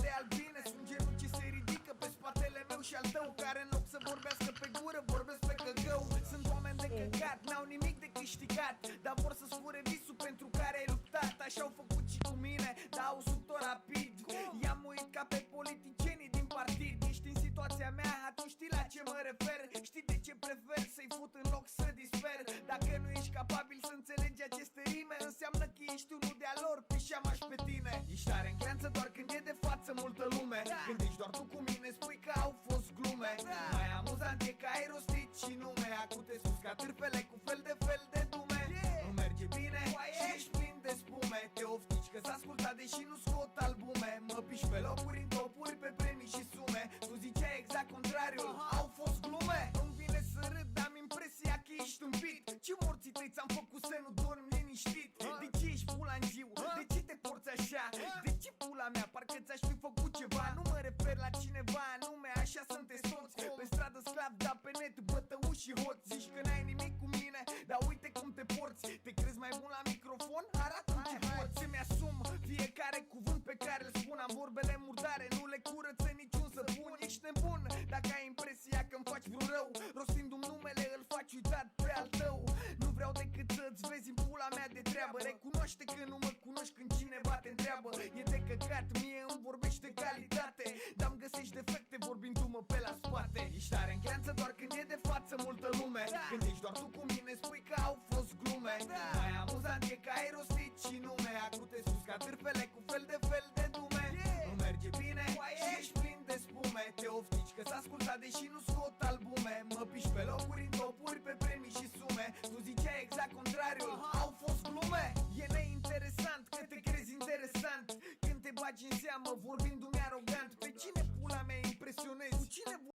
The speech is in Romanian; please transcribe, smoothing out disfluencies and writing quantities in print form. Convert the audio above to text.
de albine. Sunt genul ce se ridică pe spatele meu și al tău, care în loc să vorbească pe gură, vorbesc pe căcău. Sunt oameni de căcat, n-au nimic de câștigat, dar vor să-ți fure visul pentru care ai luptat. Așa au făcut și cu mine, dar au subt-o rapid. I-am uit ca pe politicienii din partid. Ești în situația mea, atunci știi la ce mă refer. Știi de ce prefer să-i fut în loc să disper. Dacă nu ești capabil să înțelegi aceste rime, înseamnă că ești unul de-a lor, pișeamaș pe tine. Ești tare în creanță doar când e de față multă lume. Când ești doar tu cu mine, spui că au fost glume. Mai amuzant e că ai rostit și nume. Acum te sus ca târfele cu fel de dume. Nu merge bine și ești plin de spume. Te oftici că s-a ascultat deși nu scot albume. Mă piși pe locuri în topuri, pe premii și sume. Tu ziceai exact contrariul, au fost glume. Îmi vine să râd, am impresia că ești tâmpit. Ce morții tăi ți-am făcut să nu dormi liniștit? De ce ești bulangiu? De ce te porți așa? De ce pula mea? Parcă ți-aș fi făcut ceva. Nu mă refer la cineva anume, așa sunteți toți. Pe stradă sclav, dar pe net bătăuși și hoți. Zici că n-ai nimic cu mine, dar uite cum te porți. Te crezi mai bun la microfon? Arată-mi ce poți. Îmi asum fiecare cuvânt pe care îl spun. Am vorbele murdare, nu le curăță niciun săpun. Ești nebun dacă ai impresia că-mi faci vreun rău. Rostindu-mi numele îl faci uitat pe al tău. Nu vreau decât să-ți vezi în pula mea de treabă. Recunoaște că nu mă cunoști când cineva te întreabă. E de căcat, mie îmi vorbește calitate, dar-mi găsești defecte vorbindu-mă pe la spate. Ești tare în creanță doar când e de față multă lume. Când ești doar tu cu mine, spui că au fost glume. Mai amuzant e că ai rostit și nume. Acum te sus ca târfele cu fel de dume. Nu merge bine și ești plin de spume. Te oftici că s-a ascultat deși nu scot albume. Mă piși pe locuri în topuri, pe premii și sume. Tu ziceai exact contrariul, au fost glume. E neinteresant că te crezi interesant când te bagi în seamă vorbindu-mi arogant.